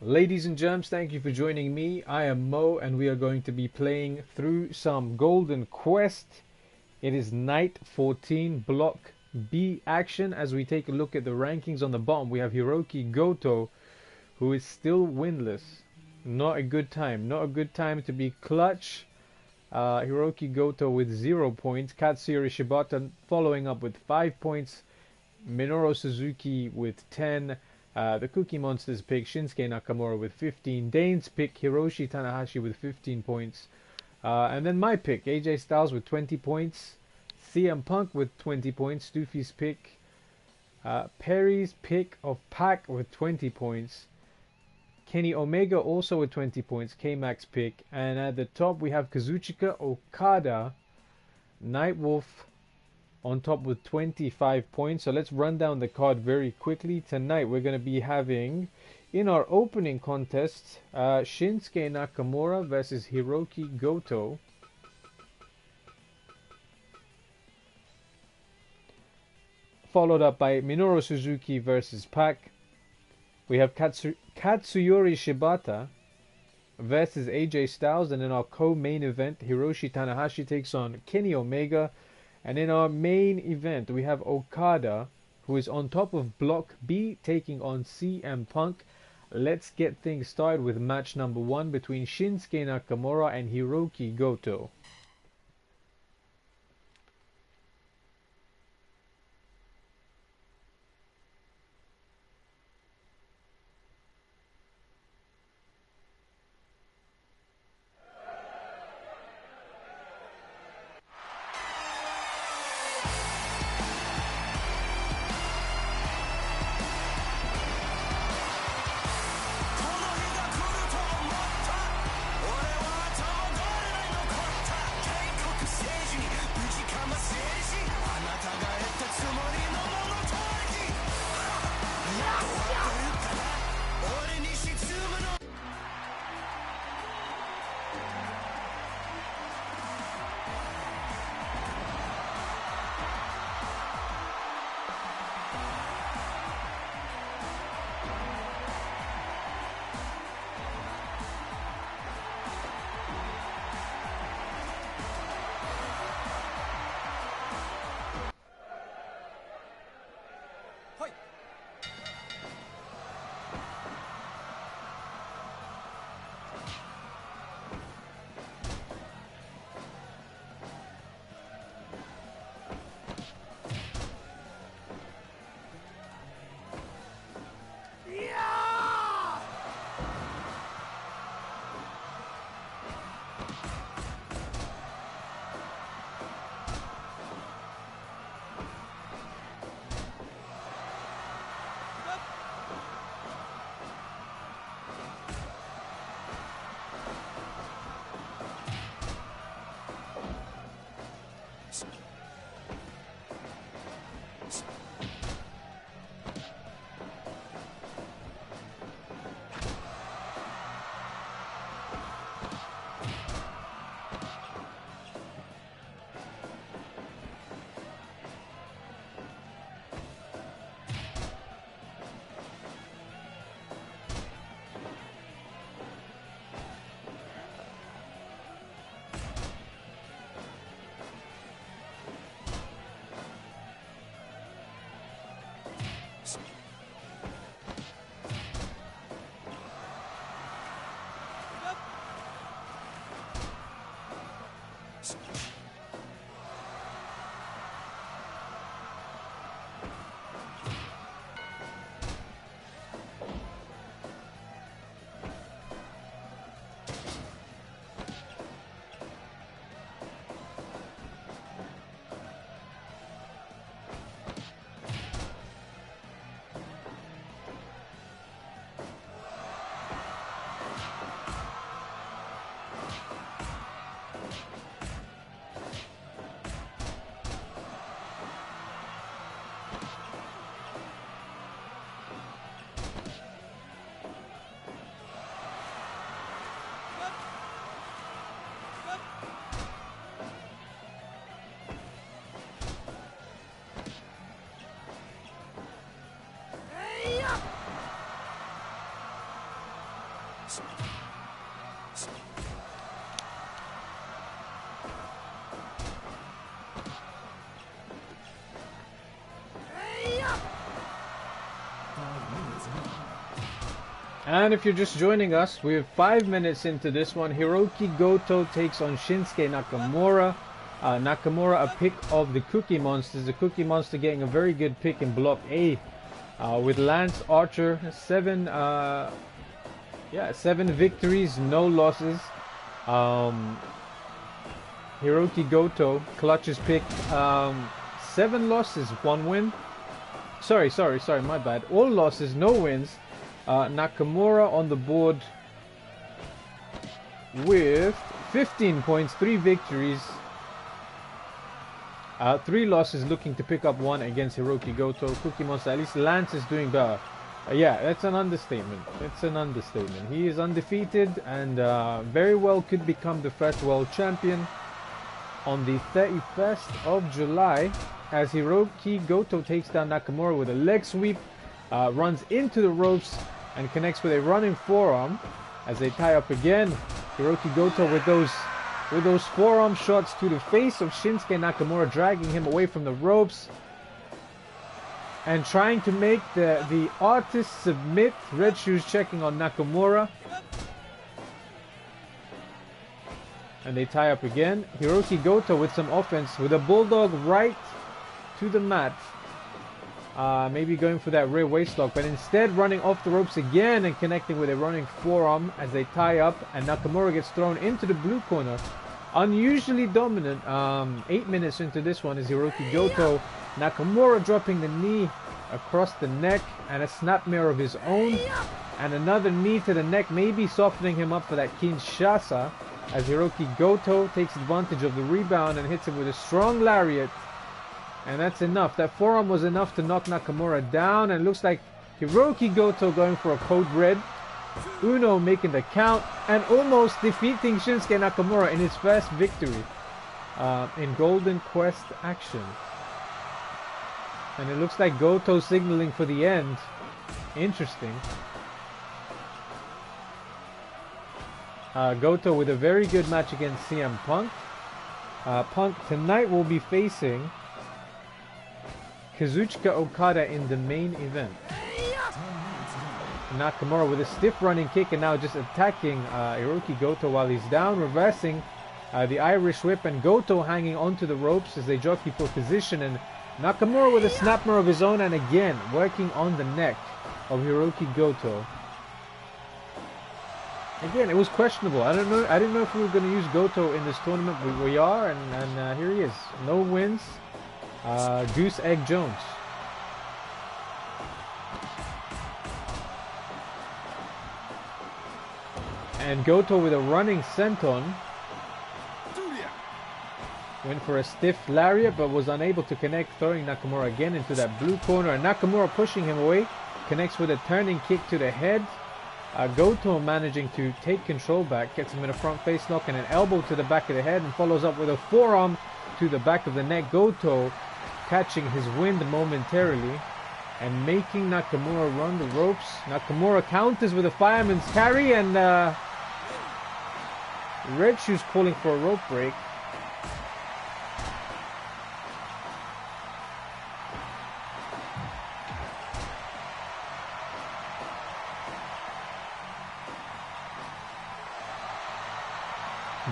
Ladies and germs, thank you for joining me. I am Mo, and we are going to be playing through some Golden Quest. It is Night 14, Block B action. As we take a look at the rankings on the bottom, we have Hiroki Goto, who is still winless. Not a good time. Not a good time to be clutch. Hiroki Goto with 0 points. Katsuyori Shibata following up with 5 points. Minoru Suzuki with 10. The Cookie Monsters pick Shinsuke Nakamura with 15. Dane's pick Hiroshi Tanahashi with 15 points. And then my pick, AJ Styles with 20 points. CM Punk with 20 points. Doofy's pick. Perry's pick of Pac with 20 points. Kenny Omega also with 20 points. K-Mac's pick. And at the top we have Kazuchika Okada. Nightwolf on top with 25 points. So let's run down the card very quickly. Tonight we're going to be having, in our opening contest, Shinsuke Nakamura versus Hiroki Goto. Followed up by Minoru Suzuki versus Pac. We have Katsuyori Shibata versus AJ Styles. And in our co-main event, Hiroshi Tanahashi takes on Kenny Omega. And in our main event, we have Okada, who is on top of Block B, taking on CM Punk. Let's get things started with match number 1 between Shinsuke Nakamura and Hiroki Goto. And if you're just joining us, we're 5 minutes into this one. Hiroki Goto takes on Shinsuke Nakamura. Nakamura, a pick of the Cookie Monsters. The Cookie Monster getting a very good pick in Block A. With Lance Archer, 7 victories, no losses. Hiroki Goto clutches pick, 7 losses, 1 win. Sorry, my bad. All losses, no wins. Nakamura on the board with 15 points, 3 victories, 3 losses, looking to pick up 1 against Hiroki Goto. Cookie Monster, at least Lance is doing better. Yeah, that's an understatement. It's an understatement. He is undefeated and very well could become the first world champion on the 31st of July as Hiroki Goto takes down Nakamura with a leg sweep, runs into the ropes and connects with a running forearm as they tie up again. Hiroki Goto with those forearm shots to the face of Shinsuke Nakamura, dragging him away from the ropes and trying to make the artist submit. Red Shoes checking on Nakamura. And they tie up again. Hiroki Goto with some offense with a bulldog right to the mat. Maybe going for that rear waistlock, but instead running off the ropes again and connecting with a running forearm as they tie up, and Nakamura gets thrown into the blue corner. Unusually dominant. 8 minutes into this one is Hiroki Goto. Nakamura dropping the knee across the neck and a snapmare of his own, and another knee to the neck, maybe softening him up for that Kinshasa as Hiroki Goto takes advantage of the rebound and hits him with a strong lariat. And that's enough. That forearm was enough to knock Nakamura down. And it looks like Hiroki Goto going for a code red. Uno making the count. And almost defeating Shinsuke Nakamura in his first victory in Golden Quest action. And it looks like Goto signaling for the end. Interesting. Goto with a very good match against CM Punk. Punk tonight will be facing Kazuchika Okada in the main event. Nakamura with a stiff running kick and now just attacking Hiroki Goto while he's down, reversing the Irish whip, and Goto hanging onto the ropes as they jockey for position, and Nakamura with a snapmare of his own and again working on the neck of Hiroki Goto. Again, it was questionable. I didn't know if we were going to use Goto in this tournament, but we are, and here he is. No wins. Goose Egg Jones. And Goto with a running senton. Went for a stiff lariat but was unable to connect, throwing Nakamura again into that blue corner. And Nakamura pushing him away. Connects with a turning kick to the head. Goto managing to take control back. Gets him in a front face knock and an elbow to the back of the head. And follows up with a forearm to the back of the neck. Goto catching his wind momentarily and making Nakamura run the ropes. Nakamura counters with a fireman's carry, and Red Shoes calling for a rope break.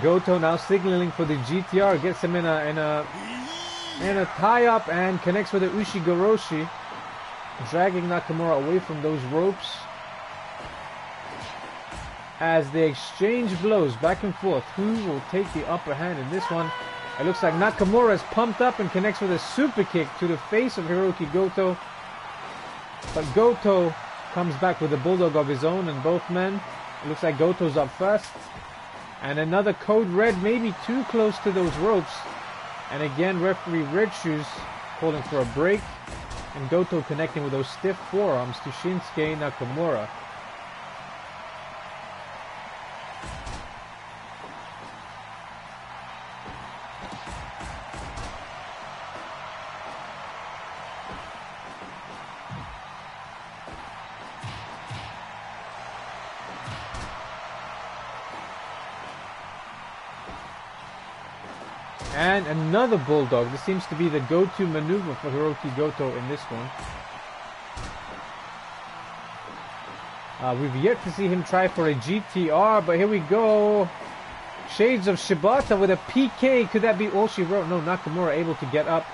Goto now signaling for the GTR, gets him in a tie-up and connects with a Ushigoroshi, dragging Nakamura away from those ropes as they exchange blows back and forth. Who will take the upper hand in this one? It looks like Nakamura is pumped up and connects with a super kick to the face of Hiroki Goto, but Goto comes back with a bulldog of his own, and both men, it looks like Goto's up first, and another code red, maybe too close to those ropes. And again, referee Red Shoes calling for a break, and Goto connecting with those stiff forearms to Shinsuke Nakamura. And another bulldog. This seems to be the go-to maneuver for Hiroki Goto in this one. We've yet to see him try for a GTR, but here we go. Shades of Shibata with a PK. Could that be all she wrote? No, Nakamura able to get up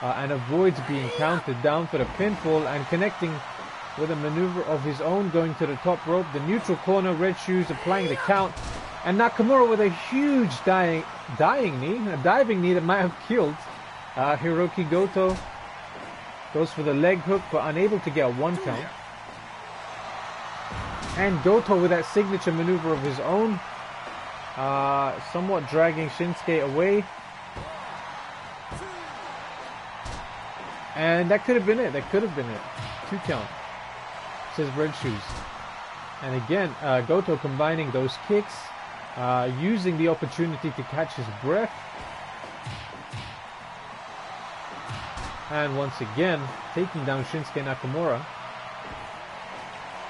and avoids being counted down for the pinfall and connecting with a maneuver of his own, going to the top rope. The neutral corner, Red Shoes applying the count. And Nakamura with a huge diving knee that might have killed. Hiroki Goto goes for the leg hook, but unable to get a 1 count. And Goto with that signature maneuver of his own, somewhat dragging Shinsuke away. And that could have been it. 2 count, says Red Shoes. And again, Goto combining those kicks, using the opportunity to catch his breath. And once again, taking down Shinsuke Nakamura.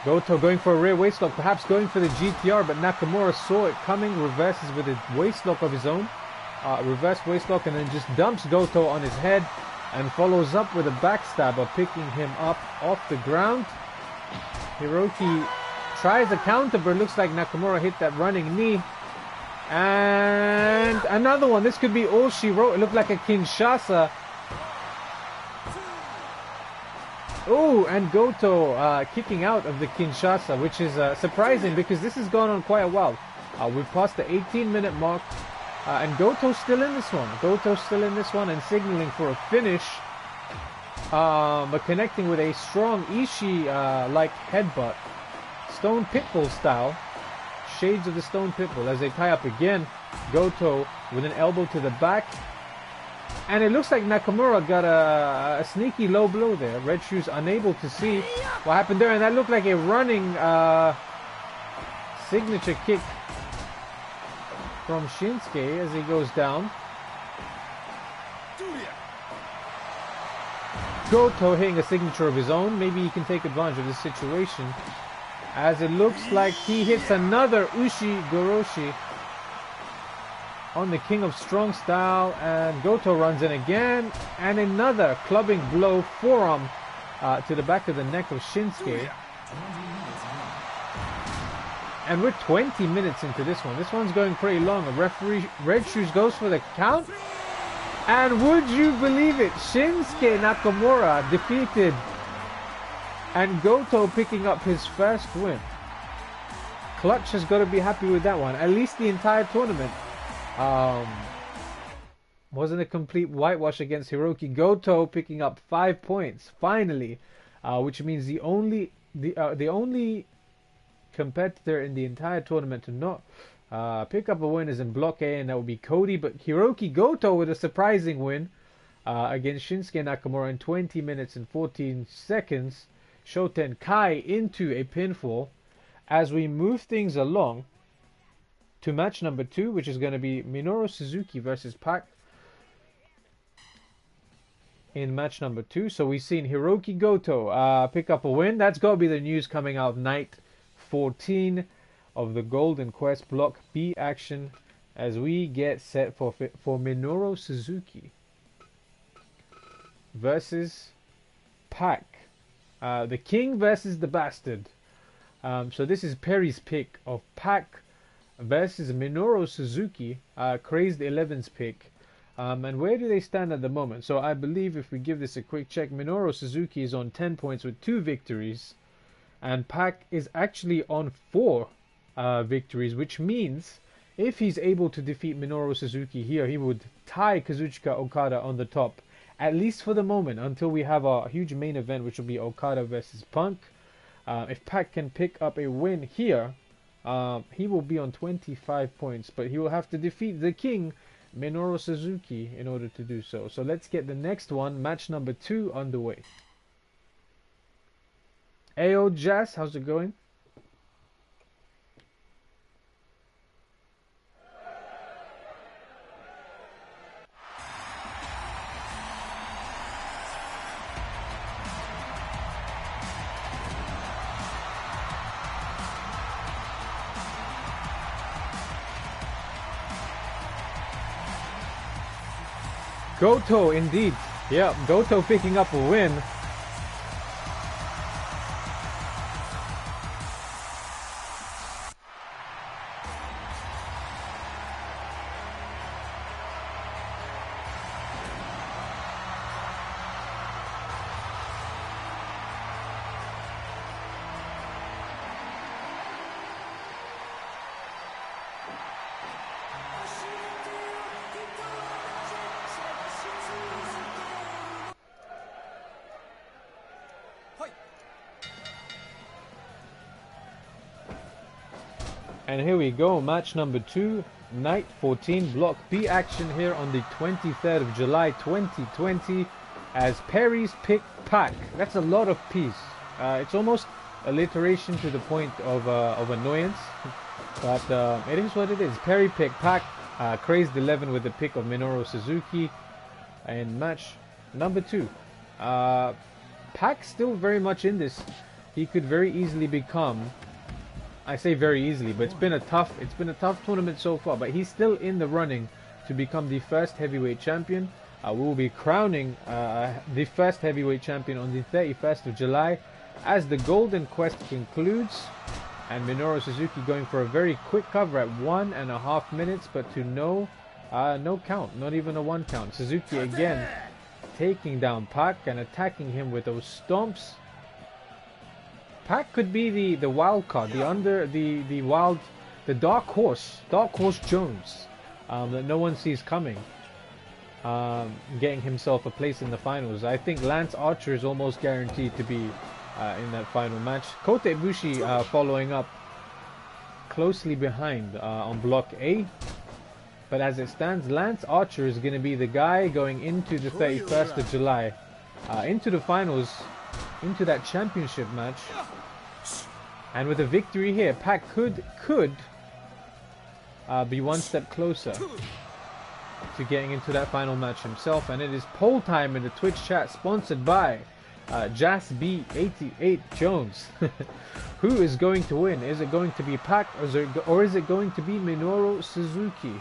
Goto going for a rear waistlock, perhaps going for the GTR, but Nakamura saw it coming, reverses with a waistlock of his own. Reverse waistlock, and then just dumps Goto on his head and follows up with a backstabber, picking him up off the ground. Hiroki tries a counter, but it looks like Nakamura hit that running knee. And another one. This could be all she wrote. It looked like a Kinshasa. Oh, and Goto kicking out of the Kinshasa, which is surprising because this has gone on quite a while. We've passed the 18-minute mark, and Goto's still in this one. And signaling for a finish, but connecting with a strong Ishii-like headbutt. Stone Pitbull style. Shades of the Stone Pitbull as they tie up again. Goto with an elbow to the back. And it looks like Nakamura got a sneaky low blow there. Red Shoes unable to see what happened there. And that looked like a running signature kick from Shinsuke as he goes down. Goto hitting a signature of his own. Maybe he can take advantage of this situation, as it looks like he hits another Ushi Goroshi on the King of Strong style, and Goto runs in again, and another clubbing blow, forearm to the back of the neck of Shinsuke. And we're 20 minutes into this one. This one's going pretty long. A referee, Red Shoes, goes for the count. And would you believe it? Shinsuke Nakamura defeated. And Goto picking up his first win. Clutch has got to be happy with that one. At least the entire tournament wasn't a complete whitewash against Hiroki Goto, picking up 5 points finally, which means the only competitor in the entire tournament to not pick up a win is in Block A, and that would be Cody. But Hiroki Goto with a surprising win against Shinsuke Nakamura in 20 minutes and 14 seconds. Shoten Kai into a pinfall. As we move things along to match number 2, which is going to be Minoru Suzuki versus Pac in match number 2. So we've seen Hiroki Goto pick up a win. That's got to be the news coming out of night 14 of the Golden Quest Block B action, as we get set for Minoru Suzuki versus Pac. The King versus the Bastard. So this is Perry's pick of Pac versus Minoru Suzuki, Crazed 11's pick. And where do they stand at the moment? So I believe if we give this a quick check, Minoru Suzuki is on 10 points with 2 victories. And Pac is actually on 4 victories, which means if he's able to defeat Minoru Suzuki here, he would tie Kazuchika Okada on the top, at least for the moment, until we have a huge main event, which will be Okada versus Punk. If Pac can pick up a win here, he will be on 25 points, but he will have to defeat the King, Minoru Suzuki, in order to do so. So let's get the next one, match number 2, underway. Ayo Jazz, how's it going? Goto indeed. Yeah, Goto picking up a win. And here we go, match number 2, night 14, block B action here on the 23rd of July 2020 as Perry's pick Pac. That's a lot of P's. It's almost alliteration to the point of annoyance, but it is what it is. Perry pick Pac, Crazed 11 with the pick of Minoru Suzuki, and match number 2. Pac still very much in this. He could very easily become, I say very easily, but it's been a tough tournament so far, but he's still in the running to become the first heavyweight champion. We will be crowning the first heavyweight champion on the 31st of July as the Golden Quest concludes, and Minoru Suzuki going for a very quick cover at 1.5 minutes, but to no count, not even a 1 count. Suzuki again taking down Pac and attacking him with those stomps. Pac could be the wild card, the dark horse Jones that no one sees coming, getting himself a place in the finals. I think Lance Archer is almost guaranteed to be in that final match. Kota Ibushi following up closely behind on block A, but as it stands, Lance Archer is going to be the guy going into the 31st of July, into the finals, into that championship match. And with a victory here, Pac could be one step closer to getting into that final match himself. And it is poll time in the Twitch chat, sponsored by JassB88 Jones. Who is going to win? Is it going to be Pac, or is it going to be Minoru Suzuki?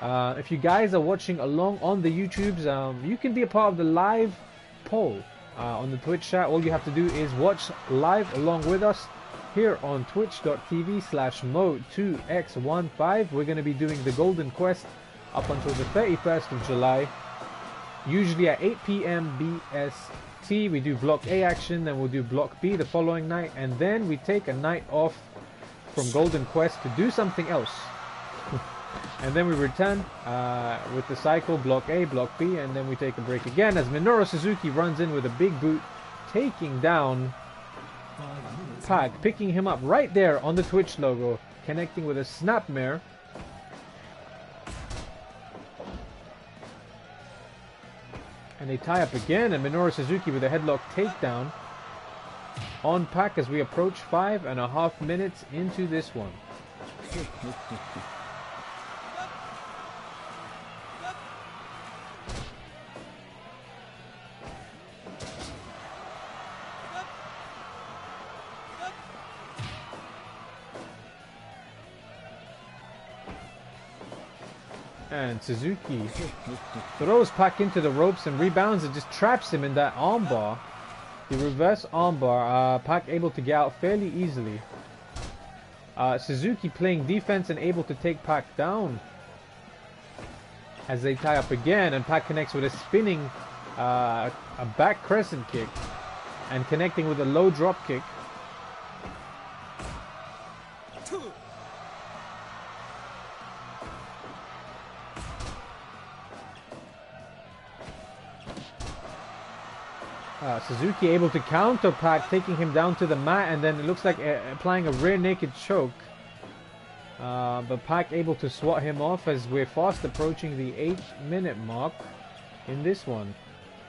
If you guys are watching along on the YouTubes, you can be a part of the live poll on the Twitch chat. All you have to do is watch live along with us here on twitch.tv/mo2x15. We're going to be doing the Golden Quest up until the 31st of July, usually at 8 p.m. BST. We do block A action, then we'll do block B the following night, and then we take a night off from Golden Quest to do something else. And then we return with the cycle, block A, block B, and then we take a break again as Minoru Suzuki runs in with a big boot, taking down Pac, picking him up right there on the Twitch logo, connecting with a snapmare. And they tie up again, and Minoru Suzuki with a headlock takedown on Pac as we approach 5.5 minutes into this one. And Suzuki throws Pac into the ropes and rebounds and just traps him in that armbar. The reverse armbar, Pac able to get out fairly easily. Suzuki playing defense and able to take Pac down as they tie up again, and Pac connects with a spinning a back crescent kick and connecting with a low drop kick. Suzuki able to counter Pac, taking him down to the mat, and then it looks like applying a rear naked choke. But Pac able to swat him off as we're fast approaching the 8-minute mark in this one.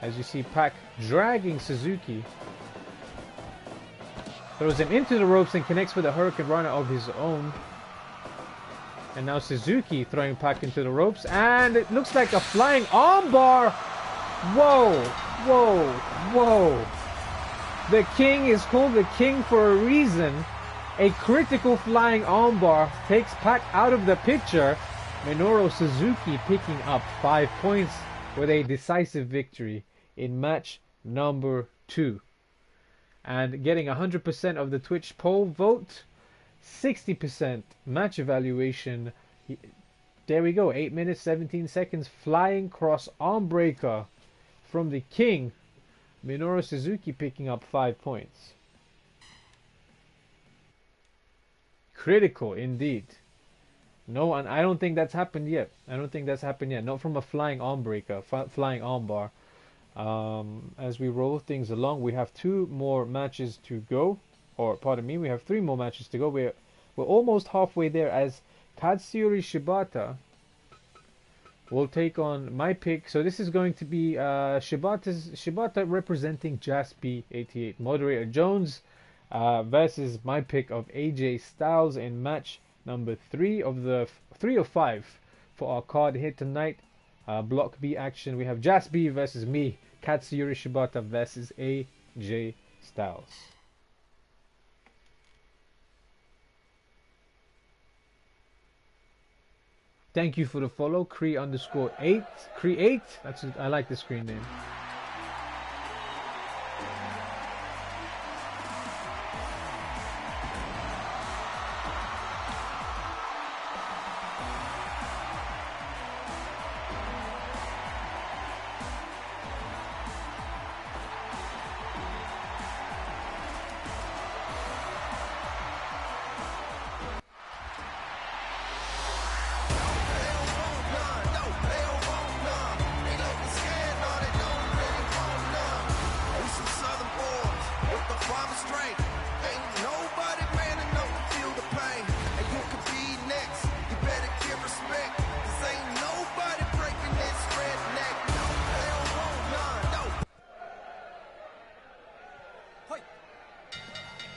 As you see Pac dragging Suzuki. Throws him into the ropes and connects with a Hurricane Runner of his own. And now Suzuki throwing Pac into the ropes, and it looks like a flying armbar. Whoa, whoa, whoa. The king is called the king for a reason. A critical flying armbar takes Pac out of the picture. Minoru Suzuki picking up 5 points with a decisive victory in match number 2. And getting 100% of the Twitch poll vote, 60% match evaluation. There we go, 8 minutes 17 seconds, flying cross arm breaker from the king, Minoru Suzuki, picking up 5 points. Critical indeed. No, and I don't think that's happened yet. Not from a flying arm breaker, flying arm bar. As we roll things along, we have 2 more matches to go. Or, pardon me, we have 3 more matches to go. We're almost halfway there, as Katsuyori Shibata will take on my pick. So this is going to be Shibata representing Jaspi88, Moderator Jones, versus my pick of AJ Styles in match number 3 of the 3 of 5 for our card here tonight. Block B action. We have Jaspi versus me, Katsuyori Shibata versus AJ Styles. Thank you for the follow, Cree_8. Cree8. I like the screen name.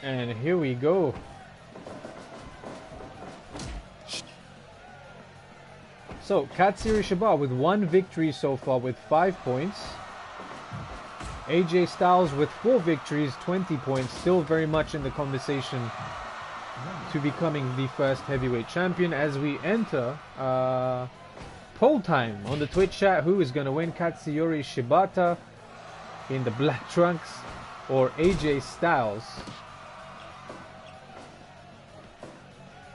And here we go. So, Katsuyori Shibata with 1 victory so far with 5 points. AJ Styles with 4 victories, 20 points, still very much in the conversation to becoming the first heavyweight champion. As we enter poll time on the Twitch chat, who is going to win, Katsuyori Shibata in the black trunks or AJ Styles?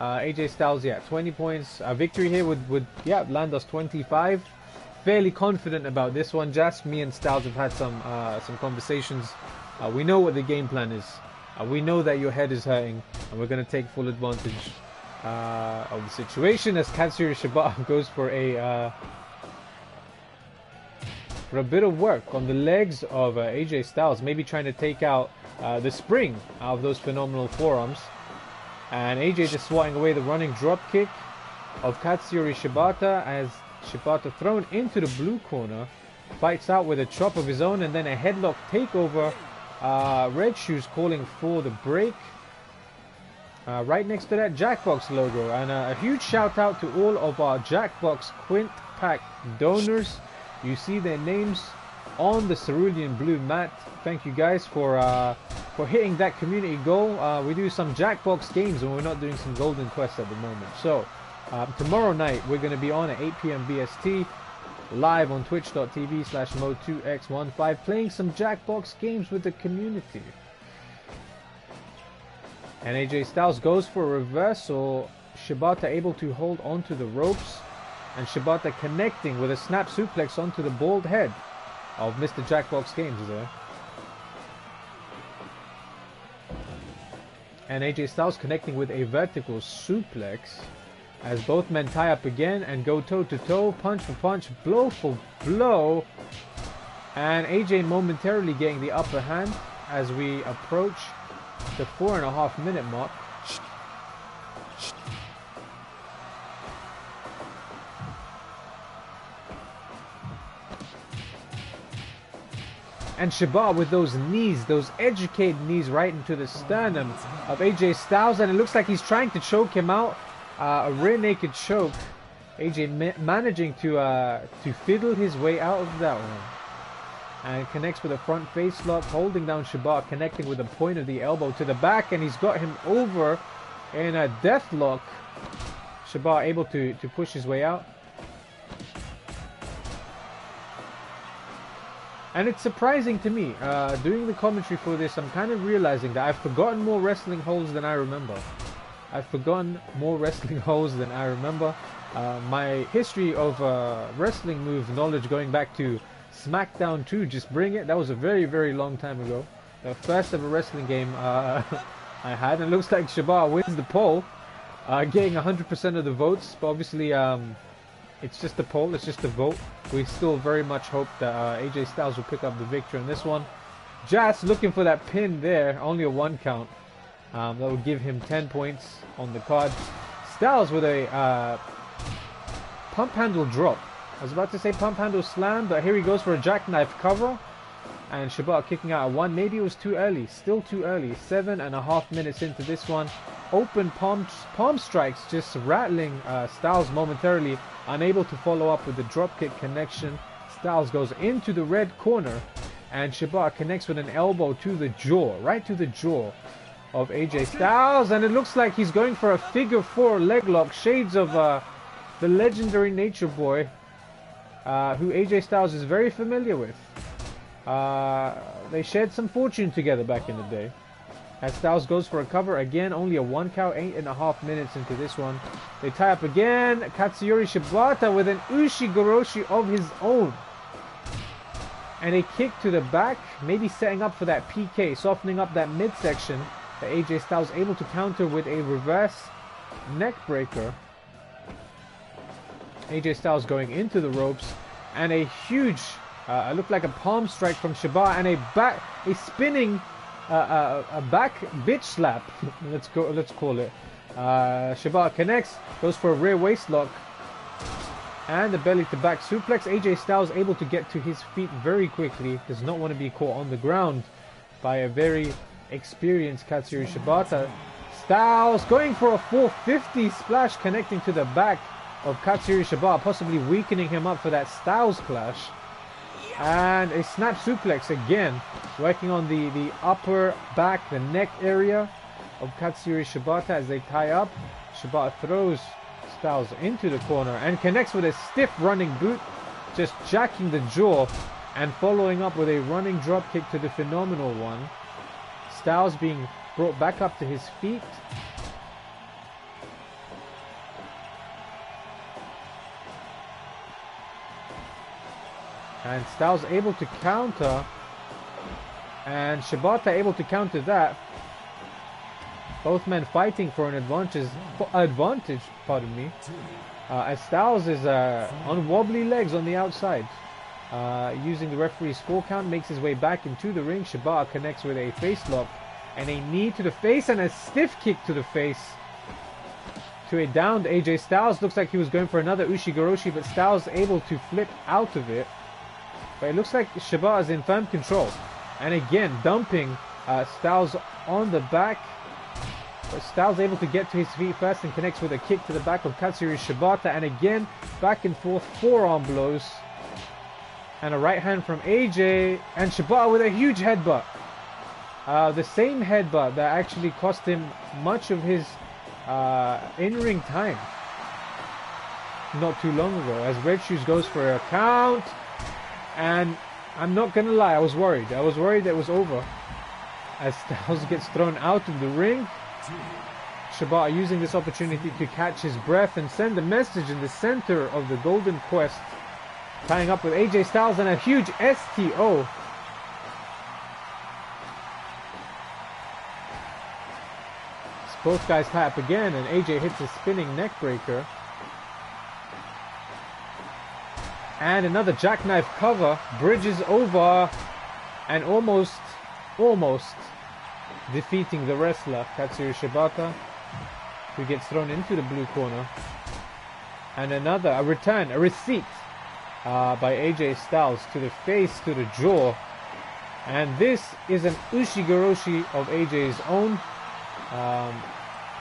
AJ Styles, yeah, 20 points. A victory here would land us 25. Fairly confident about this one. Just me and Styles have had some conversations. We know what the game plan is. We know that your head is hurting, and we're going to take full advantage of the situation as Katsuyori Shibata goes for a bit of work on the legs of AJ Styles, maybe trying to take out the spring out of those phenomenal forearms. And AJ just swatting away the running drop kick of Katsuyori Shibata as Shibata thrown into the blue corner. Fights out with a chop of his own and then a headlock takeover. Red Shoes calling for the break. Right next to that Jackbox logo. And a huge shout out to all of our Jackbox Quint Pack donors. You see their names on the cerulean blue mat. Thank you guys for hitting that community goal. We do some Jackbox games when we're not doing some Golden Quest at the moment. So tomorrow night we're going to be on at 8 p.m. BST live on twitch.tv/mo2x15 playing some Jackbox games with the community. And AJ Styles goes for a reversal. Shibata able to hold onto the ropes, and Shibata connecting with a snap suplex onto the bald head of Mr. Jackbox Games there. And AJ Styles connecting with a vertical suplex as both men tie up again and go toe to toe, punch for punch, blow for blow. And AJ momentarily getting the upper hand as we approach the 4.5 minute mark. And Shibata with those knees, those educated knees right into the sternum of AJ Styles. And it looks like he's trying to choke him out. A rear naked choke. AJ managing to fiddle his way out of that one. And connects with a front face lock, holding down Shibata, connecting with the point of the elbow to the back. And he's got him over in a death lock. Shibata able to push his way out. And it's surprising to me, doing the commentary for this, I'm kind of realizing that I've forgotten more wrestling holds than I remember. I've forgotten more wrestling holds than I remember. My history of wrestling move knowledge going back to SmackDown 2, Just Bring It, that was a very, very long time ago. The first ever wrestling game I had, and it looks like Shibata wins the poll, getting 100% of the votes, but obviously it's just a poll, it's just a vote. We still very much hope that AJ Styles will pick up the victory in this one. Jazz looking for that pin there, only a 1 count. That will give him 10 points on the card. Styles with a pump handle drop. I was about to say pump handle slam, but here he goes for a jackknife cover. And Shibata kicking out at 1. Maybe it was too early. Still too early. 7.5 minutes into this one. Open palm strikes just rattling Styles momentarily. Unable to follow up with the dropkick connection. Styles goes into the red corner. And Shibata connects with an elbow to the jaw. Right to the jaw of AJ Styles. And it looks like he's going for a figure 4 leg lock. Shades of the legendary Nature Boy. Who AJ Styles is very familiar with. They shared some fortune together back in the day. As Styles goes for a cover again, only a 1 count, 8.5 minutes into this one. They tie up again. Katsuyori Shibata with an Ushigoroshi of his own. And a kick to the back, maybe setting up for that PK, softening up that midsection. That AJ Styles able to counter with a reverse neck breaker. AJ Styles going into the ropes. And a huge... it looked like a palm strike from Shibata and a spinning back bitch slap. Let's call it. Shibata connects, goes for a rear waist lock, and the belly to back suplex. AJ Styles able to get to his feet very quickly. Does not want to be caught on the ground by a very experienced Katsuyori Shibata. Styles going for a 450 splash, connecting to the back of Katsuyori Shibata, possibly weakening him up for that Styles clash. And a snap suplex again, working on the upper back, the neck area of Katsuyori Shibata as they tie up. Shibata throws Styles into the corner and connects with a stiff running boot, just jacking the jaw and following up with a running drop kick to the phenomenal one. Styles being brought back up to his feet. And Styles able to counter. And Shibata able to counter that. Both men fighting for an advantage, pardon me. As Styles is on wobbly legs on the outside. Using the referee's 4 count, makes his way back into the ring. Shibata connects with a face lock. And a knee to the face and a stiff kick to the face. To a downed AJ Styles. Looks like he was going for another Ushigoroshi, but Styles able to flip out of it. But it looks like Shibata is in firm control. And again, dumping Styles on the back. But Styles able to get to his feet first and connects with a kick to the back of Katsuyori Shibata. And again, back and forth, forearm blows. And a right hand from AJ. And Shibata with a huge headbutt. The same headbutt that actually cost him much of his in-ring time. Not too long ago. As Red Shoes goes for a count. And I'm not gonna lie, I was worried. I was worried it was over. As Styles gets thrown out of the ring. Shibata using this opportunity to catch his breath and send a message in the center of the Golden Quest. Tying up with AJ Styles and a huge STO. Both guys tie up again and AJ hits a spinning neck breaker. And another jackknife cover, bridges over and almost defeating the wrestler Katsuyori Shibata, who gets thrown into the blue corner. And a return, a receipt by AJ Styles to the face, to the jaw. And this is an Ushigoroshi of AJ's own.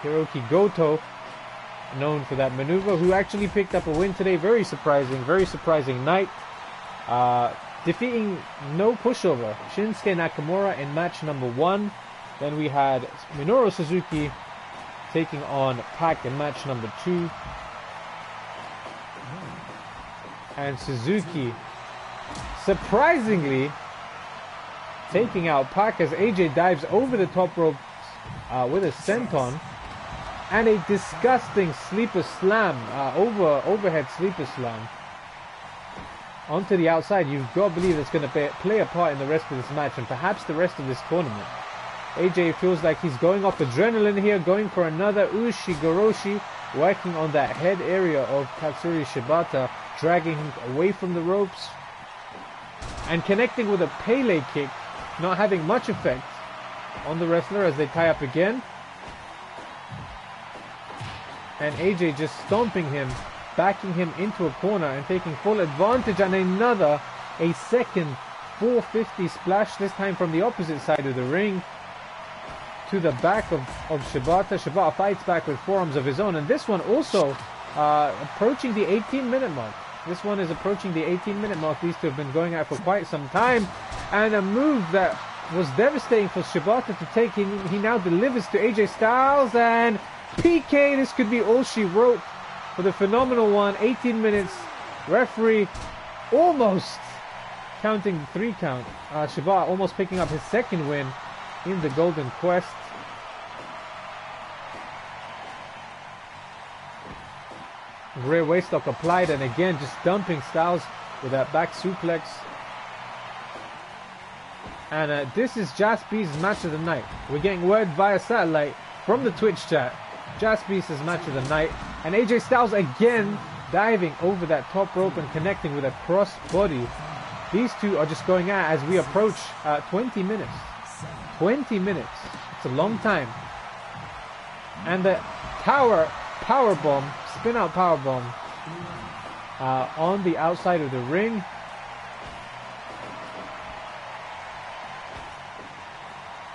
Hiroki Goto, known for that maneuver, who actually picked up a win today. Very surprising night. Defeating no pushover Shinsuke Nakamura in match number 1. Then we had Minoru Suzuki taking on Pac in match number 2. And Suzuki surprisingly taking out Pac as AJ dives over the top rope with a senton and a disgusting sleeper slam, overhead sleeper slam onto the outside. You've got to believe it's going to play a part in the rest of this match and perhaps the rest of this tournament. AJ feels like he's going off adrenaline here, going for another Ushigoroshi, working on that head area of Katsuri Shibata, dragging him away from the ropes and connecting with a Pele kick, not having much effect on the wrestler as they tie up again. And AJ just stomping him, backing him into a corner and taking full advantage, and a second 450 splash, this time from the opposite side of the ring to the back of Shibata. Shibata fights back with forearms of his own, and this one also approaching the 18-minute mark. This one is approaching the 18-minute mark. These two have been going at it for quite some time, and a move that was devastating for Shibata to take. He now delivers to AJ Styles, and PK, this could be all she wrote for the Phenomenal One. 18 minutes, referee almost counting the 3 count. Shibata almost picking up his second win in the Golden Quest. Rear waistlock applied, and again just dumping Styles with that back suplex. And this is Jaspy's match of the night. We're getting word via satellite from the Twitch chat. Jaspy's match of the night. And AJ Styles again diving over that top rope and connecting with a cross body. These two are just going at as we approach 20 minutes. 20 minutes. It's a long time. And the power bomb, spin out power bomb on the outside of the ring.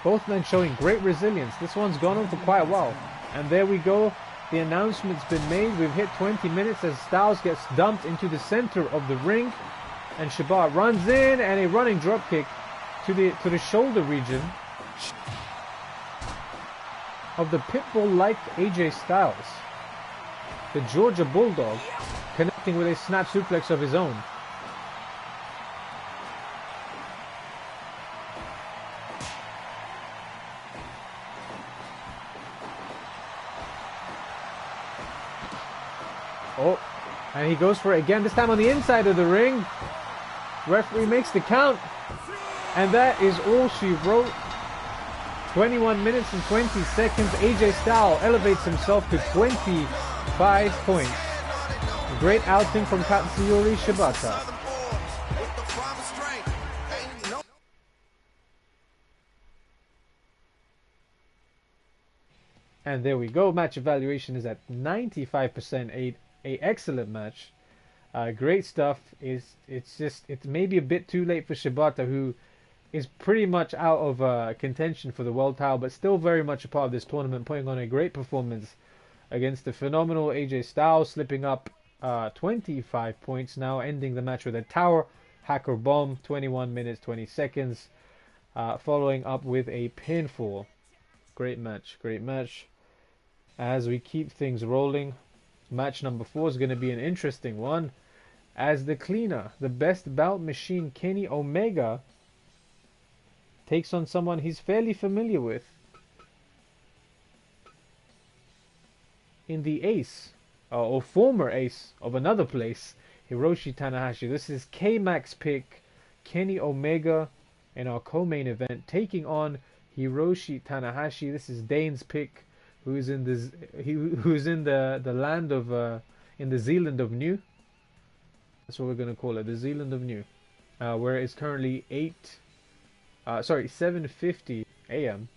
Both men showing great resilience. This one's gone on for quite a while. And there we go. The announcement's been made. We've hit 20 minutes as Styles gets dumped into the center of the ring. And Shibata runs in, and a running dropkick to the shoulder region of the Pitbull-like AJ Styles. The Georgia Bulldog connecting with a snap suplex of his own. Oh, and he goes for it again, this time on the inside of the ring. Referee makes the count. And that is all she wrote. 21 minutes and 20 seconds. AJ Styles elevates himself to 25 points. Great outing from Katsuyori Shibata. And there we go. Match evaluation is at 95%. A excellent match. Great stuff. It's maybe a bit too late for Shibata, who is pretty much out of contention for the world title, but still very much a part of this tournament, putting on a great performance against the phenomenal AJ Styles, slipping up 25 points now, ending the match with a tower hacker bomb, 21 minutes 20 seconds, following up with a pinfall. Great match, great match. As we keep things rolling, match number 4 is going to be an interesting one, as the cleaner, the best bout machine Kenny Omega, takes on someone he's fairly familiar with in the ace, or former ace of another place, Hiroshi Tanahashi. This is K-Mac's pick, Kenny Omega, in our co-main event, taking on Hiroshi Tanahashi. This is Dane's pick, who's in the land of in the Zealand of New. That's what we're gonna call it, the Zealand of New, where it's currently 7:50 a.m.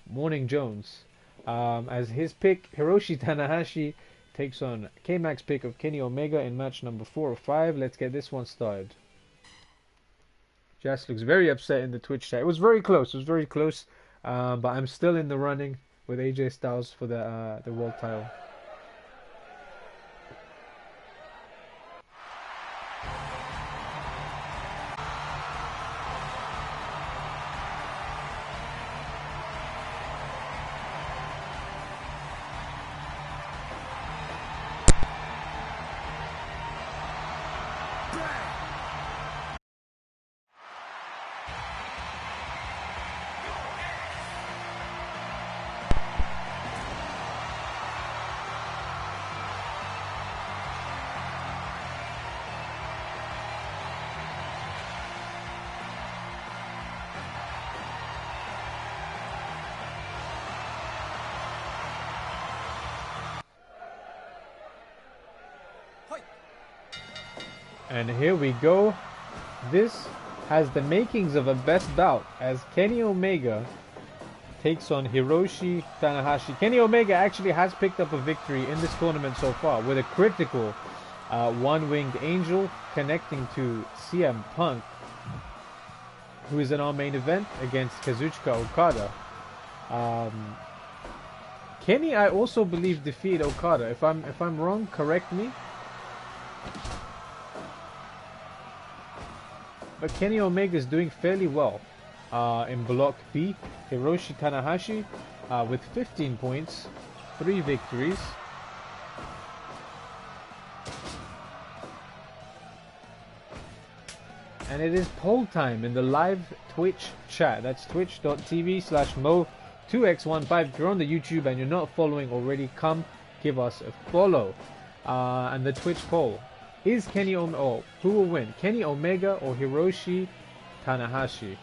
Morning Jones. As his pick, Hiroshi Tanahashi takes on K-Mac's pick of Kenny Omega in match number 4 of 5. Let's get this one started. Jess looks very upset in the Twitch chat. It was very close. It was very close. But I'm still in the running with AJ Styles for the world title. And here we go. This has the makings of a best bout as Kenny Omega takes on Hiroshi Tanahashi. Kenny Omega actually has picked up a victory in this tournament so far with a critical one-winged angel connecting to CM Punk, who is in our main event against Kazuchika Okada. Kenny, I also believe, defeated Okada. If I'm wrong, correct me. But Kenny Omega is doing fairly well in Block B. Hiroshi Tanahashi with 15 points, 3 victories. And it is poll time in the live Twitch chat. That's twitch.tv/mo2x15. If you're on the YouTube and you're not following already, come give us a follow. And the Twitch poll. Is Kenny Omega, oh, who will win? Kenny Omega or Hiroshi Tanahashi?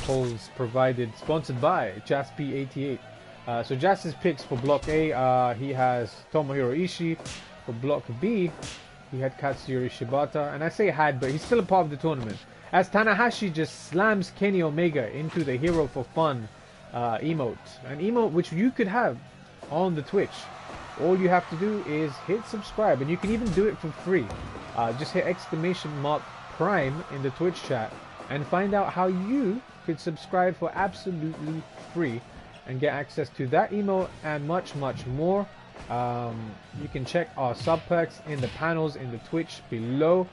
Polls provided, sponsored by Jaspi88. So Jas's picks for Block A, he has Tomohiro Ishii. For Block B, he had Katsuyori Shibata. And I say had, but he's still a part of the tournament. As Tanahashi just slams Kenny Omega into the Hero for Fun emote. An emote which you could have on the Twitch. All you have to do is hit subscribe, and you can even do it for free. Just hit !Prime in the Twitch chat and find out how you could subscribe for absolutely free and get access to that emote and much more. You can check our sub perks in the panels in the Twitch below.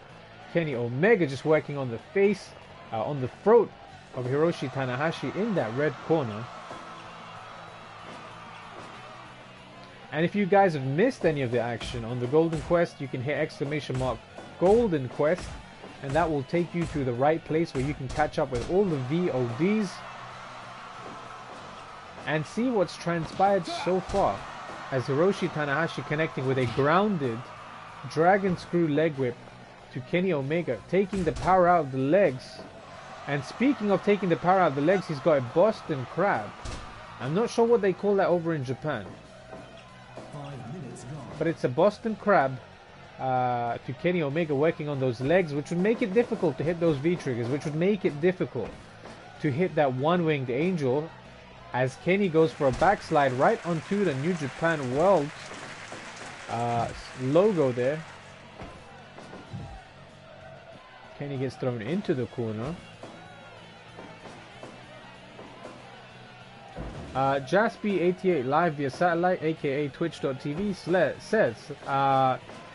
Kenny Omega just working on the face, on the throat of Hiroshi Tanahashi in that red corner. And if you guys have missed any of the action on the Golden Quest, you can hit !Golden Quest, and that will take you to the right place where you can catch up with all the VODs and see what's transpired so far. As Hiroshi Tanahashi connecting with a grounded dragon screw leg whip to Kenny Omega, taking the power out of the legs. And speaking of taking the power out of the legs, he's got a Boston Crab. I'm not sure what they call that over in Japan, but it's a Boston Crab to Kenny Omega, working on those legs, which would make it difficult to hit those V-triggers, which would make it difficult to hit that one-winged angel, as Kenny goes for a backslide right onto the New Japan World logo there. Kenny gets thrown into the corner. Jaspi88 live via satellite, aka twitch.tv, says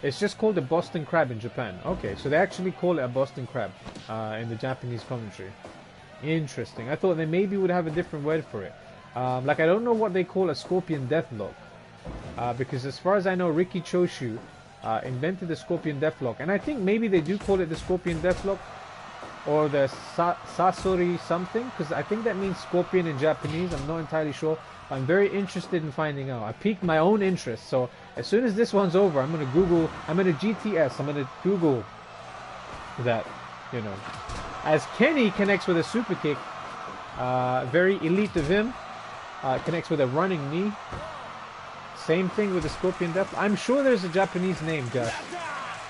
it's just called a Boston Crab in Japan. Okay, so they actually call it a Boston Crab in the Japanese commentary. Interesting. I thought they maybe would have a different word for it. Like, I don't know what they call a Scorpion Deathlock, because as far as I know, Riki Choshu invented the Scorpion Deathlock, and I think maybe they do call it the Scorpion Deathlock or the Sasori something, because I think that means scorpion in Japanese. I'm not entirely sure. I'm very interested in finding out. I piqued my own interest, so as soon as this one's over, I'm gonna Google. I'm gonna GTS. I'm gonna Google that, you know. As Kenny connects with a super kick, very elite of him. Connects with a running knee. Same thing with the Scorpion Deathlock. I'm sure there's a Japanese name, Josh,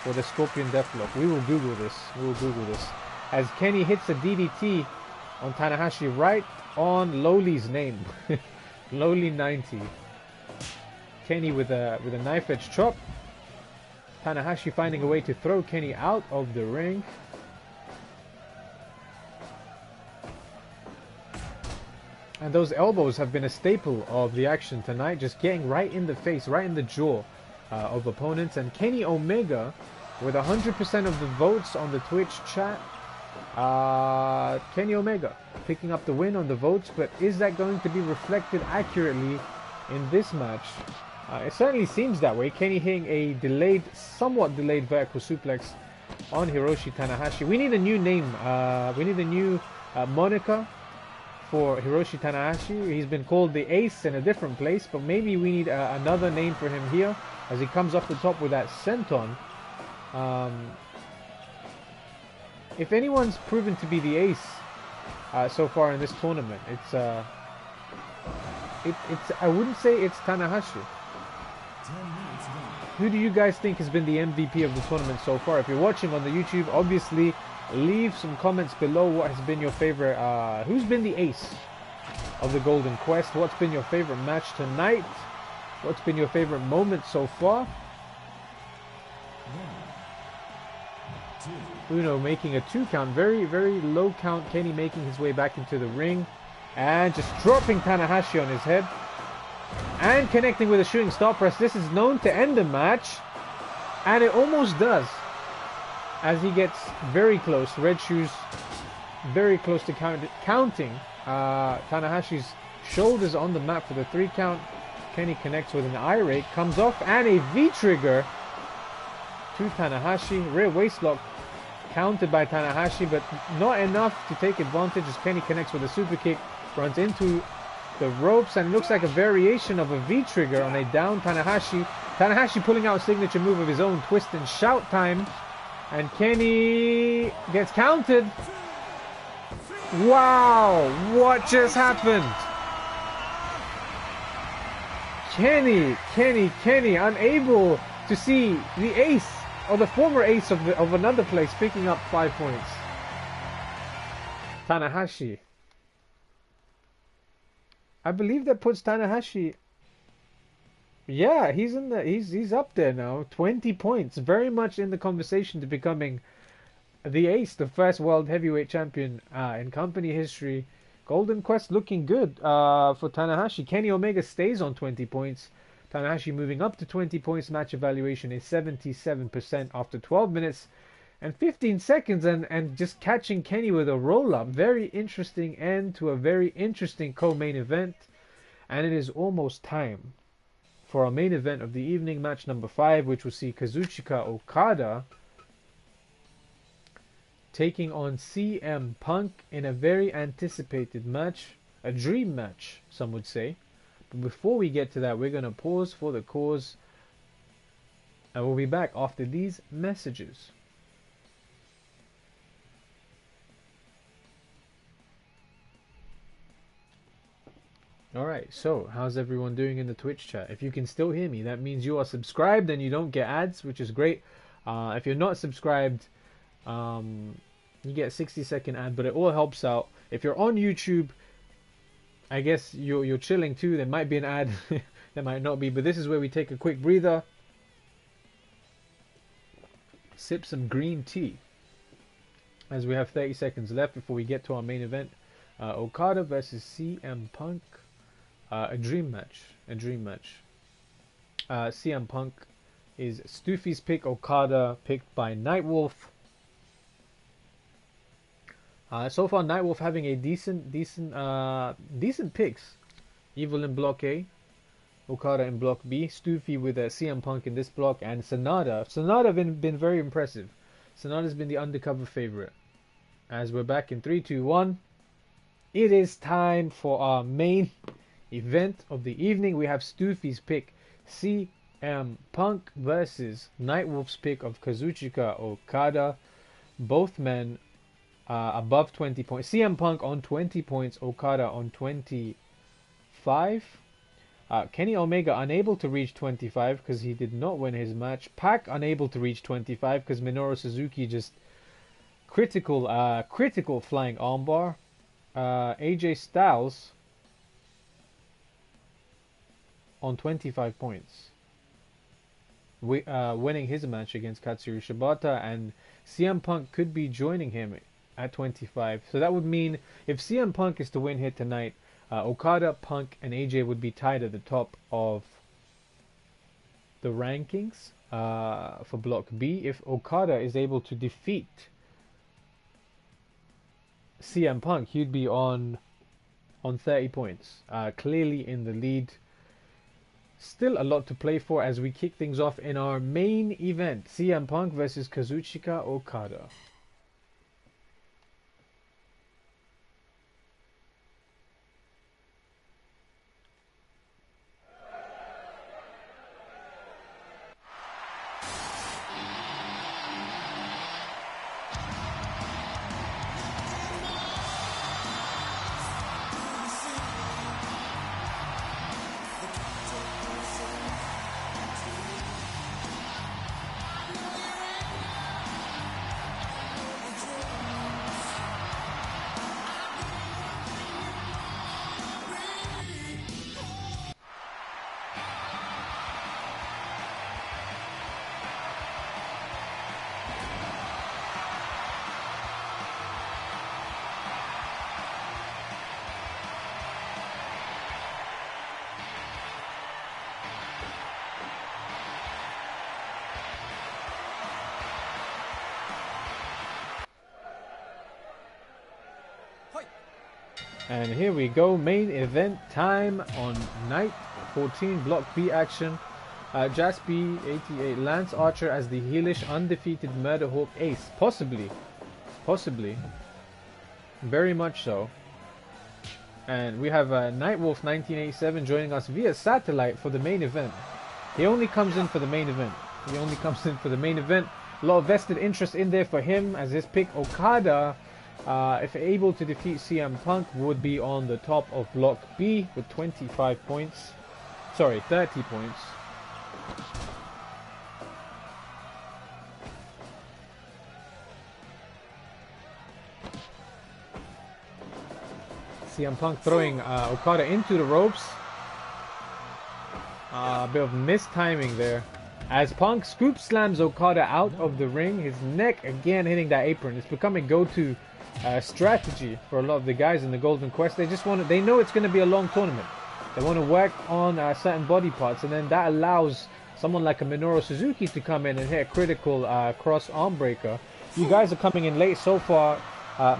for the Scorpion Deathlock. We will Google this. We will Google this. As Kenny hits a DDT on Tanahashi right on Lowly's name. Lowly 90. Kenny with a knife edge chop. Tanahashi finding a way to throw Kenny out of the ring. And those elbows have been a staple of the action tonight, just getting right in the face, right in the jaw of opponents. And Kenny Omega, with 100% of the votes on the Twitch chat, Kenny Omega picking up the win on the votes, but is that going to be reflected accurately in this match? It certainly seems that way. Kenny hitting a somewhat delayed vertical suplex on Hiroshi Tanahashi. We need a new name. We need a new moniker for Hiroshi Tanahashi. He's been called the Ace in a different place, but maybe we need another name for him here as he comes off the top with that senton. If anyone's proven to be the Ace so far in this tournament, it's I wouldn't say it's Tanahashi. Who do you guys think has been the MVP of the tournament so far? If you're watching on the YouTube, obviously leave some comments below. What has been your favorite, who's been the ace of the Golden Quest? What's been your favorite match tonight? What's been your favorite moment so far? Uno making a 2 count, very, very low count. Kenny making his way back into the ring and just dropping Tanahashi on his head and connecting with a shooting star press. This is known to end the match, and it almost does as he gets very close. Red Shoes very close to counting Tanahashi's shoulders on the mat for the 3 count. Kenny connects with an eye rake, comes off, and a V-trigger to Tanahashi. Rear waist lock counted by Tanahashi, but not enough to take advantage as Kenny connects with a super kick, runs into the ropes, and it looks like a variation of a V-trigger on a down Tanahashi. Tanahashi pulling out a signature move of his own, twist and shout time, and Kenny gets counted. Wow, what just happened? Kenny, unable to see the ace, or the former ace of another place, picking up 5 points. Tanahashi. I believe that puts Tanahashi. Yeah, he's up there now. 20 points, very much in the conversation to becoming the ace, the first world heavyweight champion in company history. Golden Quest looking good for Tanahashi. Kenny Omega stays on 20 points. Tanahashi moving up to 20 points. Match evaluation is 77% after 12 minutes and 15 seconds. And just catching Kenny with a roll-up. Very interesting end to a very interesting co-main event. And it is almost time for our main event of the evening, match number 5, which will see Kazuchika Okada taking on CM Punk in a very anticipated match, a dream match, some would say. But before we get to that, we're going to pause for the cause, and we'll be back after these messages. Alright, so how's everyone doing in the Twitch chat? If you can still hear me, that means you are subscribed and you don't get ads, which is great. If you're not subscribed, you get a 60-second ad, but it all helps out. If you're on YouTube, I guess you're chilling too. There might be an ad, there might not be, but this is where we take a quick breather, sip some green tea, as we have 30 seconds left before we get to our main event. Okada versus CM Punk, a dream match. CM Punk is Stufi's pick, Okada picked by Nightwolf. So far, Nightwolf having a decent picks. Evil in block A, Okada in block B, Stufi with a CM Punk in this block, and Sanada. Sanada been very impressive. Sanada's been the undercover favorite. As we're back in 3, 2, 1, it is time for our main event of the evening. We have Stufi's pick, CM Punk versus Nightwolf's pick of Kazuchika Okada. Both men above 20 points. CM Punk on 20 points, Okada on 25. Kenny Omega unable to reach 25 because he did not win his match. Pac unable to reach 25 because Minoru Suzuki just critical flying armbar. AJ Styles on 25 points, winning his match against Katsuyori Shibata, and CM Punk could be joining him at 25. So that would mean if CM Punk is to win here tonight, Okada, Punk, and AJ would be tied at the top of the rankings for Block B. If Okada is able to defeat CM Punk, he'd be on 30 points, clearly in the lead. Still a lot to play for as we kick things off in our main event, CM Punk versus Kazuchika Okada. And here we go, main event time on night 14, Block B action. Jaspi 88, Lance Archer as the heelish undefeated Murderhawk ace. Possibly. Very much so. And we have Nightwolf 1987 joining us via satellite for the main event. He only comes in for the main event. A lot of vested interest in there for him as his pick Okada, if able to defeat CM Punk, would be on the top of Block B with 25 points. Sorry, 30 points. CM Punk throwing Okada into the ropes. A bit of mistiming there. As Punk scoop slams Okada out of the ring, his neck again hitting that apron. It's become a go-to strategy for a lot of the guys in the Golden Quest. They know it's going to be a long tournament. They want to work on certain body parts, and then that allows someone like a Minoru Suzuki to come in and hit a critical cross arm breaker. You guys are coming in late so far.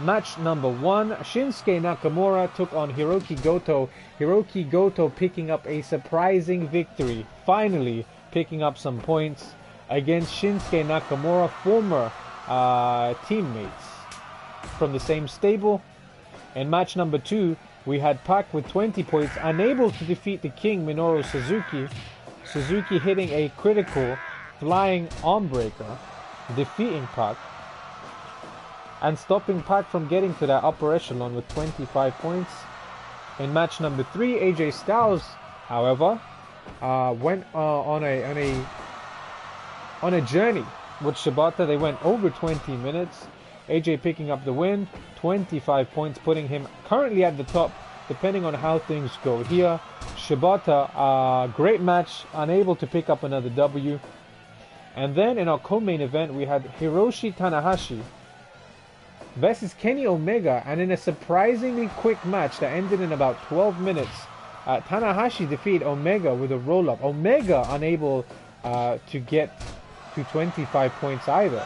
Match number 1, Shinsuke Nakamura took on Hiroki Goto. Hiroki Goto picking up a surprising victory, finally picking up some points against Shinsuke Nakamura, former teammates from the same stable. In match number 2, we had Pac with 20 points, unable to defeat the King Minoru Suzuki. Suzuki hitting a critical flying arm breaker, defeating Pac and stopping Pac from getting to that upper echelon with 25 points. In match number 3, AJ Styles, however, went on a journey with Shibata. They went over 20 minutes. AJ picking up the win, 25 points, putting him currently at the top, depending on how things go here. Shibata, great match, unable to pick up another W. And then in our co-main event, we had Hiroshi Tanahashi versus Kenny Omega, and in a surprisingly quick match that ended in about 12 minutes, Tanahashi defeated Omega with a roll-up. Omega unable to get to 25 points either,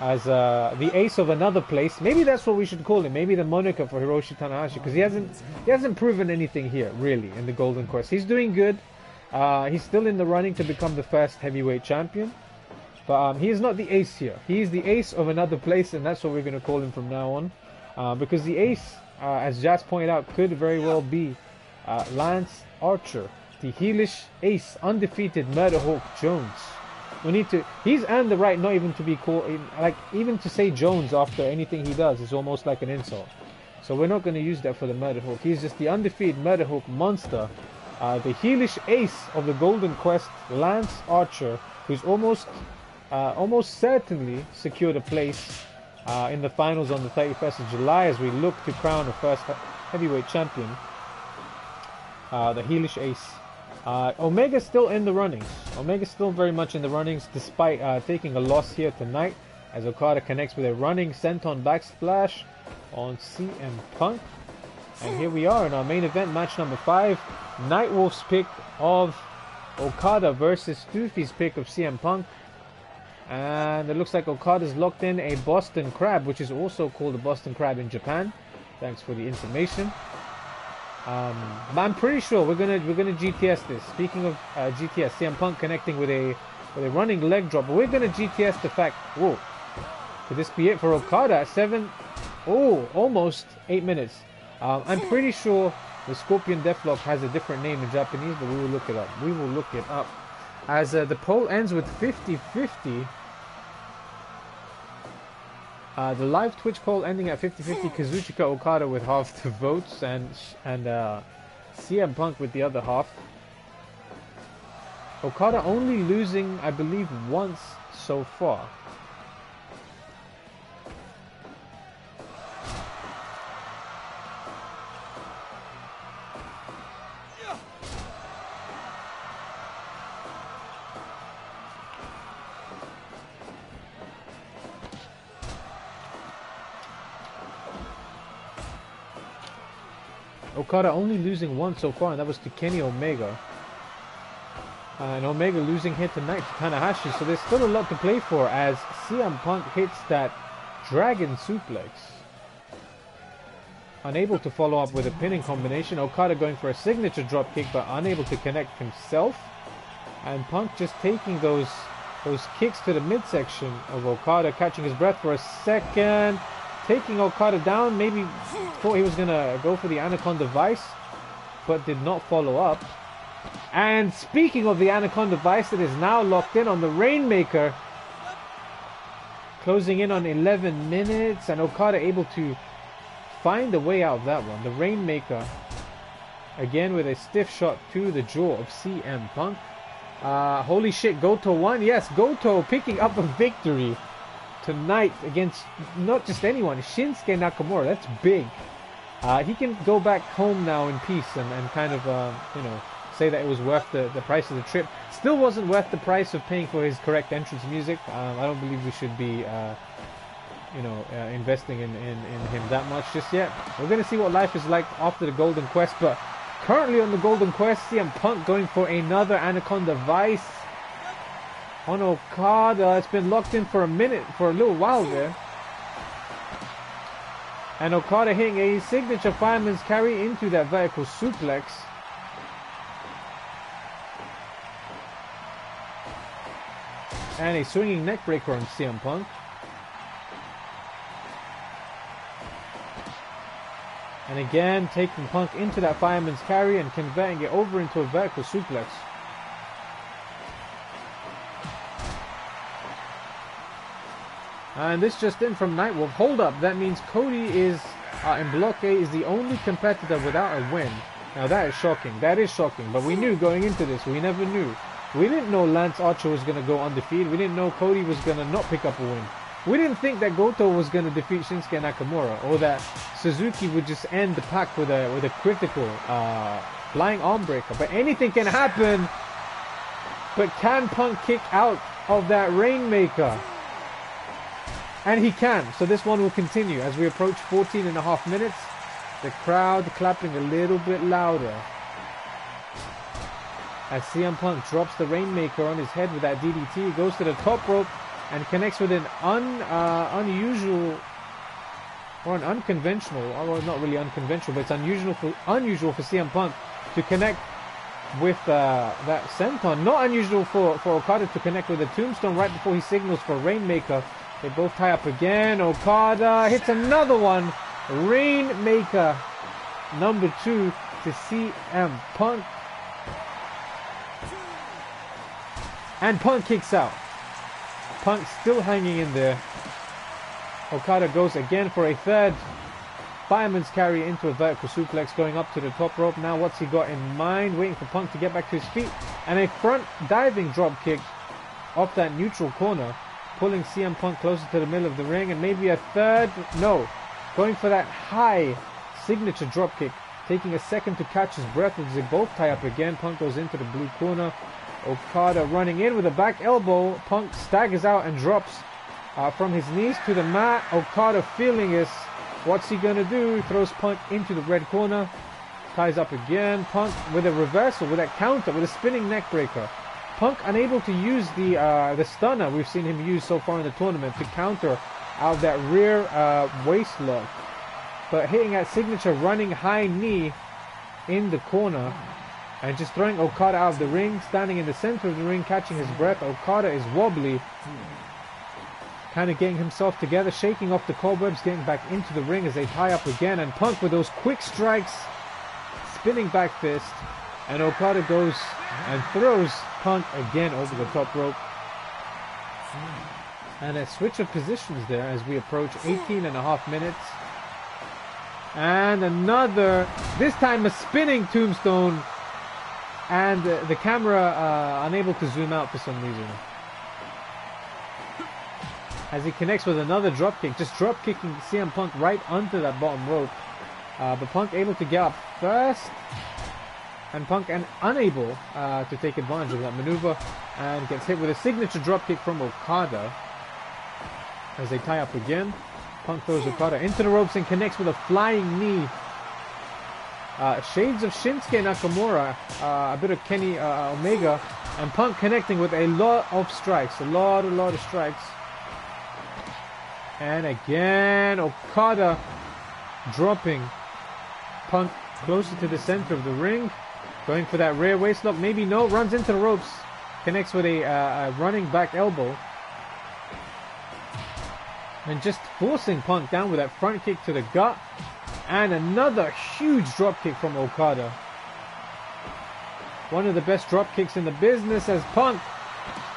as the ace of another place. Maybe that's what we should call him. Maybe the moniker for Hiroshi Tanahashi, because he hasn't proven anything here really in the Golden Quest. He's doing good. He's still in the running to become the first heavyweight champion. But he is not the ace here. He is the ace of another place, and that's what we're going to call him from now on. Because the ace, as Jazz pointed out, could very well be Lance Archer, the heelish ace, undefeated Murderhawk Jones. He's earned the right not even to be called, like, even to say Jones after anything he does is almost like an insult. So we're not going to use that for the Murderhawk. He's just the undefeated Murderhawk monster. The heelish ace of the Golden Quest, Lance Archer, who's almost certainly secured a place in the finals on the 31st of July as we look to crown the first heavyweight champion, the heelish ace. Omega's still in the runnings. Omega's still very much in the runnings despite taking a loss here tonight, as Okada connects with a running senton backsplash on CM Punk. And here we are in our main event, match number 5. Nightwolf's pick of Okada versus Stuffi's pick of CM Punk. And it looks like Okada's locked in a Boston Crab, which is also called a Boston Crab in Japan. Thanks for the information. But I'm pretty sure we're gonna GTS this. Speaking of GTS, CM Punk connecting with a running leg drop. But we're gonna GTS the fact. Whoa, could this be it for Okada at 7? Oh, almost 8 minutes. I'm pretty sure the Scorpion Deathlock has a different name in Japanese, but we will look it up. As the poll ends with 50-50. The live Twitch poll ending at 50-50. Kazuchika Okada with half the votes, and CM Punk with the other half. Okada only losing, I believe, once so far. Okada only losing once so far, and that was to Kenny Omega. And Omega losing here tonight to Tanahashi, so there's still a lot to play for as CM Punk hits that Dragon Suplex. unable to follow up with a pinning combination. Okada going for a signature drop kick, but unable to connect himself. And Punk just taking those kicks to the midsection of Okada, catching his breath for a second, taking Okada down. Maybe thought he was gonna go for the Anaconda Vice, but did not follow up. And speaking of the Anaconda Vice, it is now locked in on the Rainmaker, closing in on 11 minutes, and Okada able to find a way out of that one. The Rainmaker again with a stiff shot to the jaw of CM Punk. Holy shit, Goto won. Yes, Goto picking up a victory tonight against not just anyone, Shinsuke Nakamura. That's big. He can go back home now in peace and kind of, you know, say that it was worth the price of the trip. Still wasn't worth the price of paying for his correct entrance music. I don't believe we should be, you know, investing in him that much just yet. We're going to see what life is like after the Golden Quest, but currently on the Golden Quest, CM Punk going for another Anaconda Vice on Okada. It's been locked in for a minute, for a little while there. And Okada hitting a signature fireman's carry into that vertical suplex. And a swinging neckbreaker on CM Punk. And again, taking Punk into that fireman's carry and converting it over into a vertical suplex. And this just in from Nightwolf. Hold up, that means Cody is, in Block A, is the only competitor without a win. Now that is shocking. That is shocking. But we knew going into this, we never knew. We didn't know Lance Archer was going to go undefeated. We didn't know Cody was going to not pick up a win. We didn't think that Goto was going to defeat Shinsuke Nakamura, or that Suzuki would just end the pack with a critical flying arm breaker. But anything can happen. But can Punk kick out of that Rainmaker? And he can. So this one will continue as we approach 14.5 minutes. The crowd clapping a little bit louder as CM Punk drops the Rainmaker on his head with that DDT. He goes to the top rope and connects with an unusual, or an unconventional, or not really unconventional, but it's unusual for CM Punk to connect with that senton. Not unusual for Okada to connect with a tombstone right before he signals for Rainmaker. They both tie up again. Okada hits another one. Rainmaker number 2 to CM Punk. And Punk kicks out. Punk still hanging in there. Okada goes again for a third fireman's carry into a vertical suplex, going up to the top rope. Now what's he got in mind? Waiting for Punk to get back to his feet. And a front diving drop kick off that neutral corner, pulling CM Punk closer to the middle of the ring. And maybe a third, no, going for that high signature drop kick, taking a second to catch his breath as they both tie up again. Punk goes into the blue corner. Okada running in with a back elbow. Punk staggers out and drops from his knees to the mat. Okada feeling this. What's he gonna do? Throws Punk into the red corner. Ties up again. Punk with a reversal, with a counter, with a spinning neck breaker. Punk unable to use the stunner we've seen him use so far in the tournament to counter out of that rear waist lock. But hitting that signature running high knee in the corner. And just throwing Okada out of the ring, standing in the center of the ring, catching his breath. Okada is wobbly, kind of getting himself together, shaking off the cobwebs, getting back into the ring as they tie up again. And Punk with those quick strikes, spinning back fist. And Okada goes and throws Punk again over the top rope. And a switch of positions there as we approach 18.5 minutes. And another, this time a spinning tombstone. And the camera unable to zoom out for some reason. As he connects with another dropkick, just drop kicking CM Punk right onto that bottom rope. But Punk able to get up first. And Punk unable to take advantage of that maneuver. And gets hit with a signature dropkick from Okada. As they tie up again. Punk throws Okada into the ropes and connects with a flying knee. Shades of Shinsuke Nakamura, a bit of Kenny Omega, and Punk connecting with a lot of strikes, a lot of strikes. And again, Okada dropping Punk closer to the center of the ring. Going for that rear waistlock. Maybe no. Runs into the ropes. Connects with a running back elbow. And just forcing Punk down with that front kick to the gut. And another huge drop kick from Okada. One of the best drop kicks in the business as Punk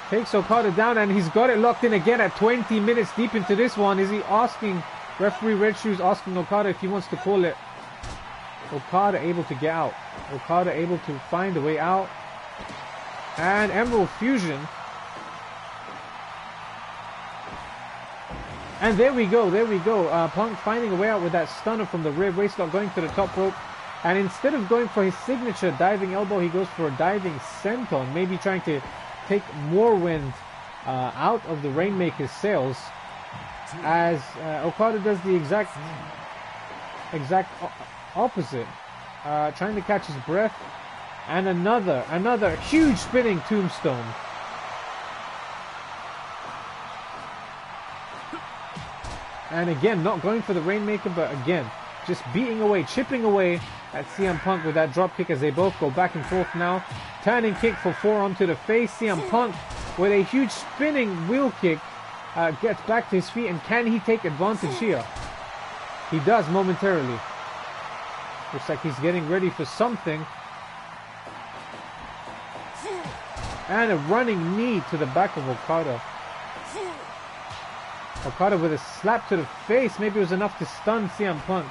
takes Okada down, and he's got it locked in again at 20 minutes deep into this one. Is he asking, referee Red Shoes asking Okada if he wants to call it? Okada able to get out. Okada able to find a way out. And Emerald Fusion. And there we go, there we go. Punk finding a way out with that stunner from the rear waistlock, going to the top rope. And instead of going for his signature diving elbow, he goes for a diving senton, maybe trying to take more wind out of the Rainmaker's sails, as Okada does the exact opposite, trying to catch his breath. And another huge spinning tombstone. And again, not going for the Rainmaker, but again, just beating away, chipping away at CM Punk with that drop kick as they both go back and forth now. Turning kick for forearm to the face. CM Punk with a huge spinning wheel kick gets back to his feet, and can he take advantage here? He does momentarily. Looks like he's getting ready for something. And a running knee to the back of Okada. Okada with a slap to the face. Maybe it was enough to stun CM Punk.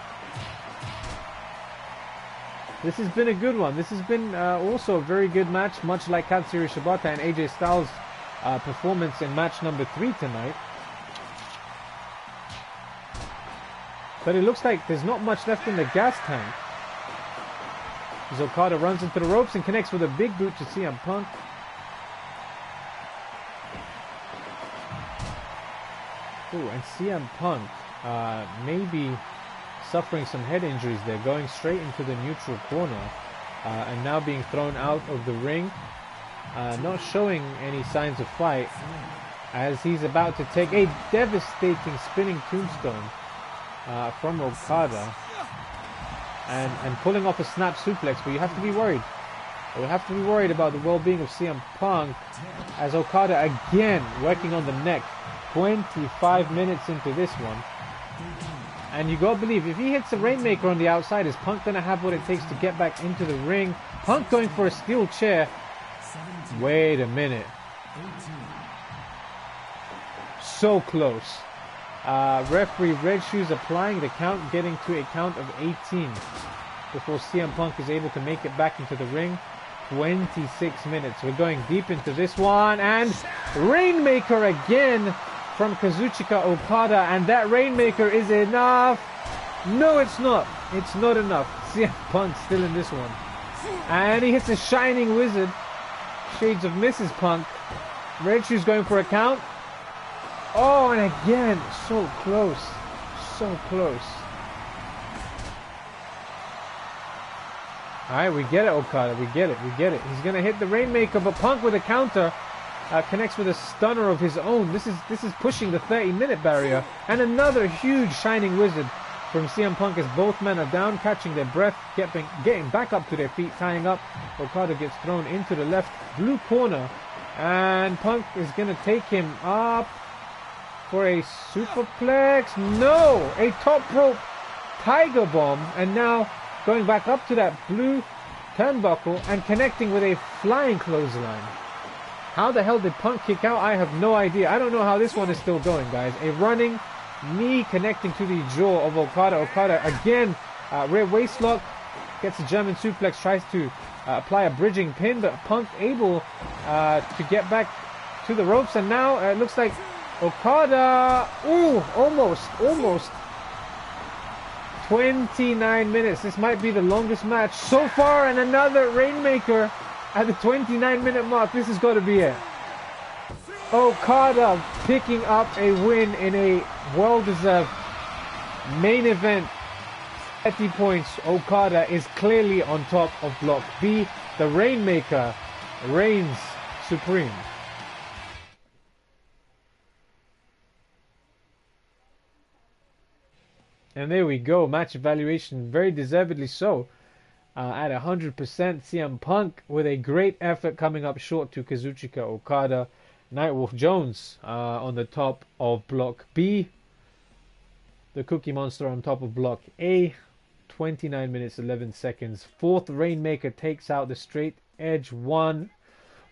This has been a good one. This has been also a very good match, much like Katsuyori Shibata and AJ Styles' performance in match number 3 tonight. But it looks like there's not much left in the gas tank. As Okada runs into the ropes and connects with a big boot to CM Punk. Ooh, and CM Punk maybe suffering some head injuries there, going straight into the neutral corner and now being thrown out of the ring, not showing any signs of fight, as he's about to take a devastating spinning tombstone from Okada and pulling off a snap suplex. But you have to be worried. You have to be worried about the well-being of CM Punk, as Okada again working on the neck. 25 minutes into this one. And you gotta believe, if he hits a Rainmaker on the outside, is Punk gonna have what it takes to get back into the ring? Punk going for a steel chair. Wait a minute. So close. Referee Red Shoes applying the count, getting to a count of 18 before CM Punk is able to make it back into the ring. 26 minutes. We're going deep into this one, and Rainmaker again from Kazuchika Okada, and that Rainmaker is enough. No, it's not. It's not enough. CM Punk still in this one. And he hits a Shining Wizard. Shades of Mrs. Punk. Red Shoes going for a count. Oh, and again, so close. So close. Alright, we get it, Okada. We get it. We get it. He's going to hit the Rainmaker, but Punk with a counter. Connects with a stunner of his own. This is pushing the 30-minute barrier. And another huge Shining Wizard from CM Punk as both men are down, catching their breath, getting back up to their feet, tying up. Okada gets thrown into the left blue corner. And Punk is going to take him up for a superplex. No! A top rope Tiger Bomb. And now going back up to that blue turnbuckle and connecting with a flying clothesline. How the hell did Punk kick out? I have no idea. I don't know how this one is still going, guys. A running knee connecting to the jaw of Okada. Okada again, rear waistlock, gets a German suplex, tries to apply a bridging pin, but Punk able to get back to the ropes. And now it looks like Okada, ooh, almost. 29 minutes. This might be the longest match so far, and another Rainmaker at the 29-minute mark. This has got to be it. Okada picking up a win in a well-deserved main event. 30 points. Okada is clearly on top of Block B. The Rainmaker reigns supreme. And there we go. Match evaluation, very deservedly so. At 100%, CM Punk with a great effort coming up short to Kazuchika Okada. Nightwolf Jones on the top of Block B. The Cookie Monster on top of Block A. 29 minutes 11 seconds. Fourth Rainmaker takes out the Straight Edge One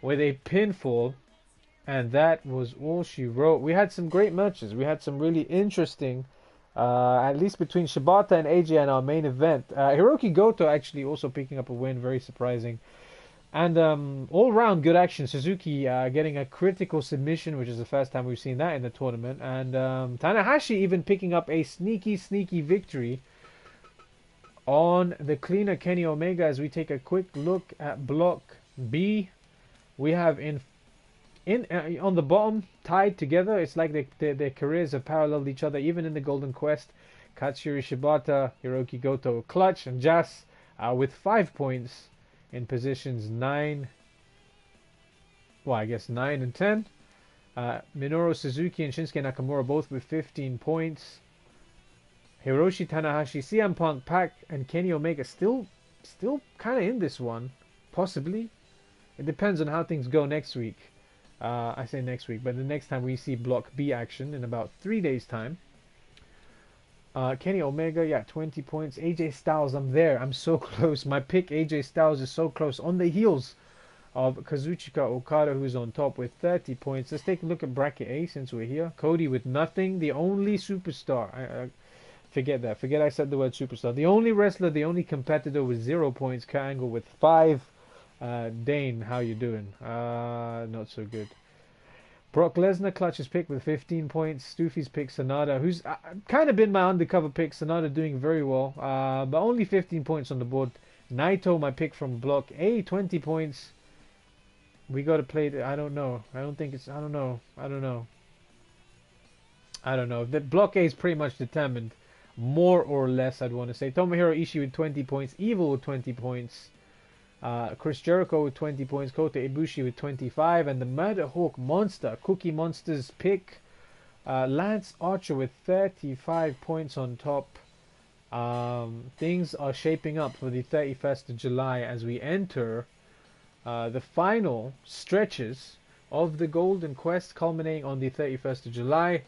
with a pinfall. And that was all she wrote. We had some great matches. We had some really interesting, at least between Shibata and AJ and our main event. Hiroki Goto actually also picking up a win, very surprising. And all round good action. Suzuki getting a critical submission, which is the first time we've seen that in the tournament. And Tanahashi even picking up a sneaky victory on the cleaner Kenny Omega. As we take a quick look at Block B, we have on the bottom, tied together. It's like their careers have paralleled each other, even in the Golden Quest. Katsuyori Shibata, Hiroki Goto, Clutch, and Jazz with 5 points in positions 9 and 10. Minoru Suzuki and Shinsuke Nakamura both with 15 points. Hiroshi Tanahashi, CM Punk, Pac, and Kenny Omega still kind of in this one, possibly. It depends on how things go next week. I say next week, but the next time we see Block B action in about 3 days' time. Kenny Omega, 20 points. AJ Styles, I'm there. I'm so close. My pick, AJ Styles, is so close. On the heels of Kazuchika Okada, who's on top with 30 points. Let's take a look at Bracket A since we're here. Cody with nothing. The only superstar. Forget that. Forget I said the word superstar. The only wrestler, the only competitor with 0 points. Kurt Angle with 5. Dane, how you doing? Not so good. Brock Lesnar, Clutch's pick with 15 points. Stoofy's pick, Sonata, who's kind of been my undercover pick. Sonata doing very well, but only 15 points on the board. Naito, my pick from Block A, 20 points. We got to play. I don't know. I don't think it's. I don't know. The Block A is pretty much determined, more or less. I'd want to say Tomohiro Ishii with 20 points. Evil with 20 points. Chris Jericho with 20 points, Kota Ibushi with 25, and the Murder Hawk Monster, Cookie Monster's pick, Lance Archer with 35 points on top. Things are shaping up for the 31st of July as we enter the final stretches of the Golden Quest, culminating on the 31st of July.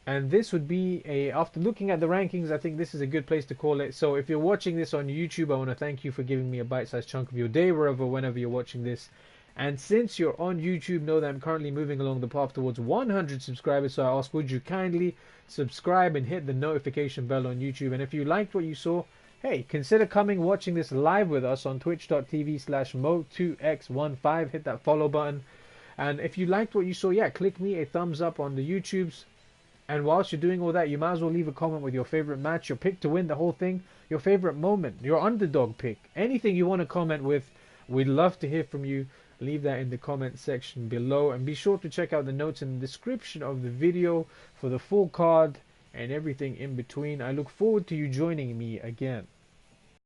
And this would be after looking at the rankings, I think this is a good place to call it. So if you're watching this on YouTube, I want to thank you for giving me a bite-sized chunk of your day, whenever you're watching this. And since you're on YouTube, know that I'm currently moving along the path towards 100 subscribers. So I ask, would you kindly subscribe and hit the notification bell on YouTube? And if you liked what you saw, hey, consider watching this live with us on twitch.tv/mo2x15. Hit that follow button. And if you liked what you saw, click me a thumbs up on the YouTubes. And whilst you're doing all that, you might as well leave a comment with your favorite match, your pick to win the whole thing, your favorite moment, your underdog pick, anything you want to comment with. We'd love to hear from you. Leave that in the comment section below. And be sure to check out the notes in the description of the video for the full card and everything in between. I look forward to you joining me again.